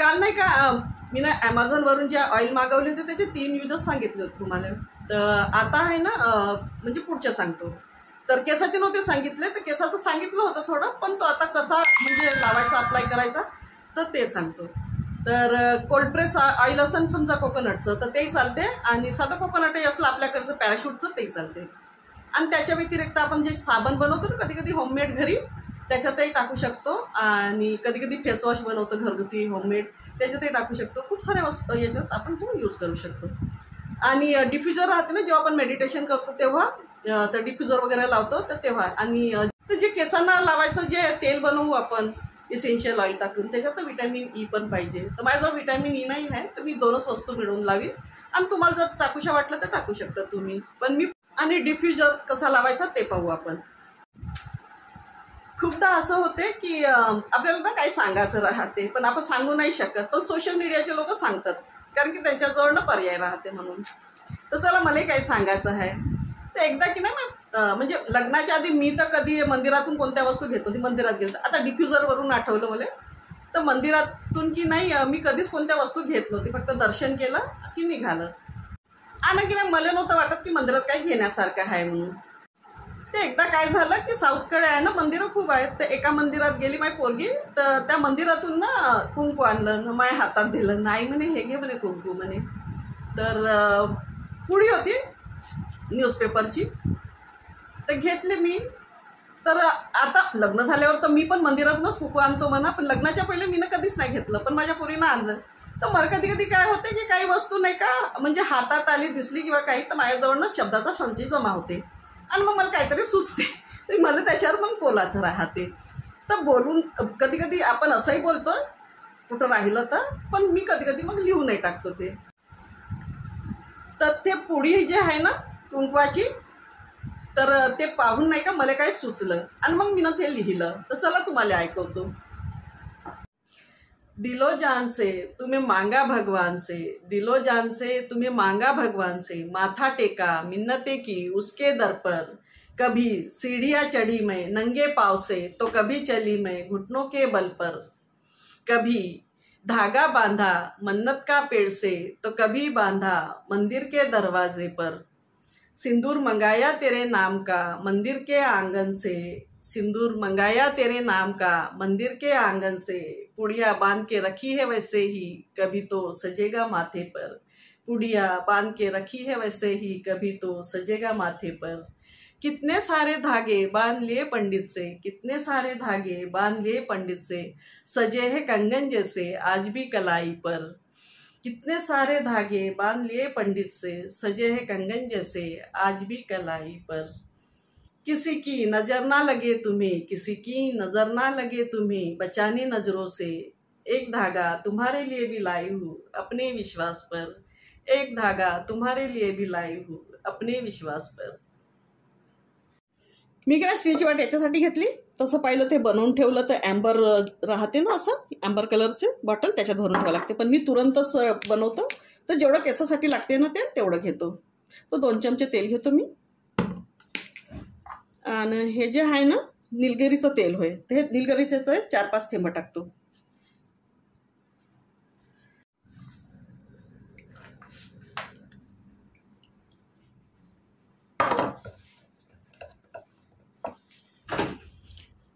काल नाही का मी ना ॲमेझॉनवरून जे ऑइल मागवले होते त्याचे 3 यूजच सांगितले होते तुम्हाला. तर आता आहे ना म्हणजे पुढचे सांगतो. तर केसाचे नव्हते सांगितले, तर केसाचं सांगितलं होतं थोडं, पण तो आता कसा म्हणजे लावायचा अप्लाय करायचा तर ते सांगतो. तर कोल्ड प्रेस ऑइल असेल समजा कोकोनटचं तर तेही चालते, आणि साधं कोकोनटही असलं आपल्याकडचं पॅराशूटचं तेही चालते. आणि त्याच्या व्यतिरिक्त आपण जे साबण बनवतो ना कधी कधी होममेड घरी, त्याच्यातही टाकू शकतो. आणि कधी कधी फेसवॉश बनवतो घरगुती होममेड, त्याच्यातही टाकू शकतो. खूप साऱ्या वस्तू याच्यात आपण तो यूज करू शकतो. आणि डिफ्युजर राहते ना जेव्हा आपण मेडिटेशन करतो तेव्हा, तर डिफ्युजर वगैरे लावतो तर तेव्हा. आणि जे केसांना लावायचं जे तेल बनवू आपण इसेन्शियल ऑइल टाकून, त्याच्यात व्हिटॅमिन ई पण पाहिजे. तर माझ्याजवळ व्हिटॅमिन ई नाही आहे, तर मी 2च वस्तू मिळवून लावीन. आणि तुम्हाला जर टाकूशा वाटलं तर टाकू शकता तुम्ही, पण मी. आणि डिफ्युजर कसा लावायचा ते पाहू आपण. खूपदा असं होते की आपल्याला ना काही सांगायचं राहते, पण आपण सांगू नाही शकत, पण सोशल मीडियाचे लोक सांगतात, कारण की त्यांच्याजवळ ना पर्याय राहते म्हणून. तर चला मलाही काही सांगायचं आहे. तर एकदा की नाही म्हणजे लग्नाच्या आधी मी तर कधी मंदिरातून कोणत्या वस्तू घेत होती, मंदिरात गेलं. आता डिफ्युजरवरून आठवलं मला. तर मंदिरातून की नाही मी कधीच कोणत्या वस्तू घेत नव्हती, फक्त दर्शन केलं की निघालं. आणि की नाही मला नव्हतं वाटत की मंदिरात काही घेण्यासारखं आहे म्हणून. ते एकदा काय झालं की साऊथकडे आहे ना मंदिरं खूप आहेत, तर एका मंदिरात गेली माझी पोरगी, तर त्या मंदिरातून ना कुंकू आणलं, माझ्या हातात दिलं. नाही म्हणे हे घे म्हणे कुंकू म्हणे. तर पुडी होती न्यूजपेपरची, तर घेतली मी. तर आता लग्न झाल्यावर तर मी पण मंदिरातूनच कुंकू आणतो म्हणा, पण लग्नाच्या पहिले मी ना कधीच नाही घेतलं, पण माझ्या पोरीनं आणलं. तर मला कधी कधी काय होते की काही वस्तू नाही का म्हणजे हातात आली दिसली किंवा काही, तर माझ्याजवळ ना शब्दाचा संचय जमा होते आणि मग मला काहीतरी सुचते, तर मला त्याच्यावर मग बोलायचं राहते. तर बोलून कधी कधी आपण असंही बोलतो कुठं राहिलं तर, पण मी कधी कधी मग लिहूनही टाकतो ते. तर ते पुडी जे आहे ना कुंकवाची, तर ते पाहून नाही का मला काय सुचलं आणि मग मी ना ते लिहिलं. तर चला तुम्हाला ऐकवतो. दिलो जान से तुम्हें मांगा भगवान से, दिलो जान से तुम्हें मांगा भगवान से, माथा टेका मिन्नतें की उसके दर पर, कभी सीढ़ियाँ चढ़ी मैं नंगे पाँव से, तो कभी चली मैं घुटनों के बल पर, कभी धागा बांधा मन्नत का पेड़ से, तो कभी बांधा मंदिर के दरवाजे पर, सिंदूर मंगाया तेरे नाम का मंदिर के आंगन से, सिंदूर मंगाया तेरे नाम का मंदिर के आंगन से, पुड़िया बांध के रखी है वैसे ही कभी तो सजेगा माथे पर, पुड़िया बांध के रखी है वैसे ही कभी तो सजेगा माथे पर, कितने सारे धागे बांध लिए पंडित से, कितने सारे धागे बांध लिए पंडित से, सजे है कंगन जैसे आज भी कलाई पर, कितने सारे धागे बांध लिए पंडित से, सजे है कंगन जैसे आज भी कलाई पर, किसी की नजर ना लगे तुम्हें, किसी की नजर ना लगे तुम्हें, बचाने नजरों से, एक धागा तुम्हारे लिए भी लाई हूँ अपने विश्वास पर, एक धागा तुम्हारे लिए भी लाई हूँ अपने विश्वास पर. मी काय स्टीलची वाट याच्यासाठी घेतली, तसं पाहिलं ते बनवून ठेवलं तर ॲम्बर राहते ना, असं ॲम्बर कलरचे बॉटल त्याच्यात भरून ठेवावं लागते, पण मी तुरंतच बनवतो. तर जेवढं केसासाठी लागते ना तेवढं घेतो. तर 2 चमचे तेल घेतो मी. आणि हे जे आहे ना निलगिरीचं तेल होय, तर हे निलगिरीचं तेल 4-5 थेंब टाकतो.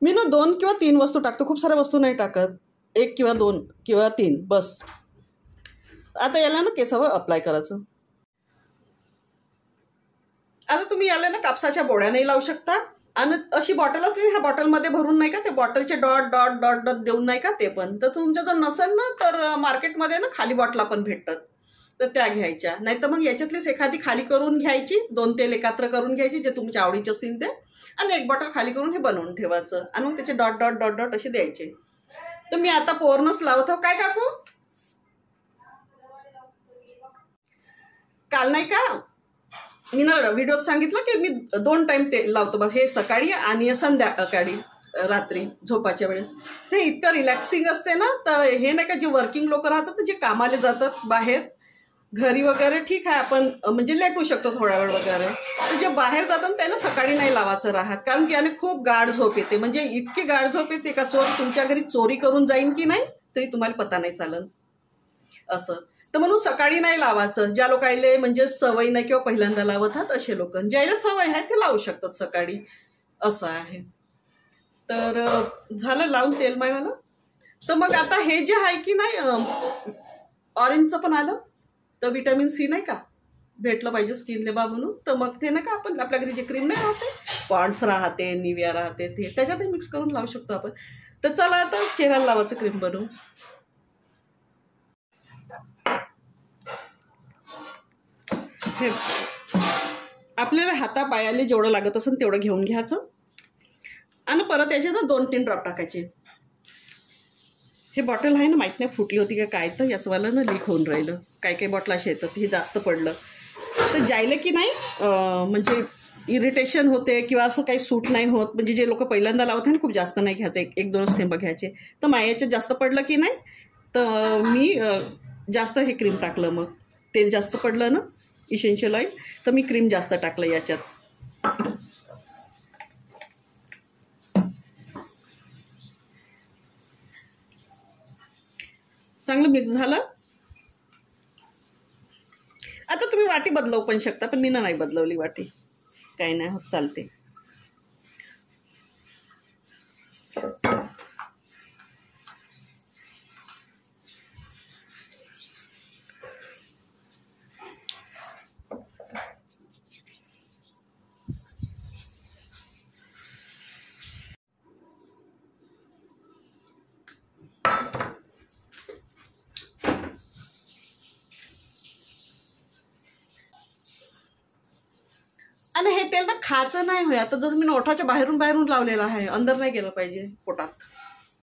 मी ना 2 किंवा 3 वस्तू टाकतो, खूप साऱ्या वस्तू नाही टाकत. 1 किंवा 2 किंवा 3 बस. आता याला ना केसावर अप्लाय करायचं. आता तुम्ही याला ना कापसाच्या बोळ्याने लावू शकता, आणि अशी बॉटल असली ह्या बॉटलमध्ये भरून नाही का ते बॉटलचे डॉट डॉट डॉट डॉट देऊन नाही का ते पण. तर तुमच्या जर नसेल ना तर मार्केटमध्ये ना खाली बॉटला पण भेटतात, तर त्या घ्यायच्या. नाही तर मग याच्यातलीच एखादी खाली करून घ्यायची, 2 तेल एकत्र करून घ्यायची जे तुमच्या आवडीचे असतील ते, आणि 1 बॉटल खाली करून हे बनवून ठेवायचं, आणि मग त्याचे डॉट डॉट डॉट डॉट असे द्यायचे. तर मी आता पोरनच लावत हो. काय काकू काल नाही का मी ना व्हिडिओत सांगितलं की मी 2 टाइम तेल लावतो बघ, हे सकाळी आणि संध्याकाळी रात्री झोपाच्या वेळेस. ते इतकं रिलॅक्सिंग असते ना. तर हे नाही का जे वर्किंग लोक राहतात, जे कामाला जातात बाहेर घरी वगैरे, ठीक आहे आपण म्हणजे लेटू शकतो थोडा वेळ वगैरे, तर जे बाहेर जातात त्यांना सकाळी नाही लावायचं राहत, कारण की याने खूप गाढ झोप येते. म्हणजे इतकी गाढ झोप येते का चोर तुमच्या घरी चोरी करून जाईन की नाही तरी तुम्हाला पता नाही चालन. असं. तर म्हणून सकाळी नाही लावायचं. ज्या लोकायले म्हणजे सवय नाही किंवा पहिल्यांदा लावत आहात असे लोक, ज्याला सवय आहे ते लावू शकतात सकाळी, असं आहे. तर झालं लावून तेल मायवाला. तर मग आता हे जे आहे की नाही ऑरेंजचं पण आलं, तर विटॅमिन सी नाही का भेटलं पाहिजे स्किनले बा म्हणून. तर मग ते नाही का आपण आपल्या घरी जे क्रीम नाही राहते, पॉन्ड्स राहते, निविया राहते, ते त्याच्यातही मिक्स करून लावू शकतो आपण. तर चला आता चेहऱ्याला लावायचं क्रीम बनवू. हे आपल्याला हातापायाला जेवढं लागत असेल तेवढं घेऊन घ्यायचं आणि परत याचे ना 2-3 ड्रॉप टाकायचे. हे बॉटल आहे ना, माहीत नाही फुटली होती का काय, तर याचवाला ना लीक होऊन राहिलं. काही काही बॉटल असे येतात, हे जास्त पडलं तर जायलं की नाही म्हणजे इरिटेशन होते किंवा असं काही सूट नाही होत. म्हणजे जे लोक पहिल्यांदा लावत ना खूप जास्त नाही घ्यायचं, 1-2 थेंब घ्यायचे. तर मायाच्यात जास्त पडलं की नाही तर मी जास्त हे क्रीम टाकलं. मग तेल जास्त पडलं ना इसेन्शियल ऑइल, तर मी क्रीम जास्त टाकलं याच्यात. चांगलं मिक्स झालं. आता तुम्ही वाटी बदलवू पण शकता, पण मी नाही बदलवली वाटी, काही नाही होत, चालते. आणि हे तेल ना खायचं नाही होय. आता जसं मी ओठाच्या बाहेरून लावलेलं आहे, अंदर नाही गेलं पाहिजे पोटात.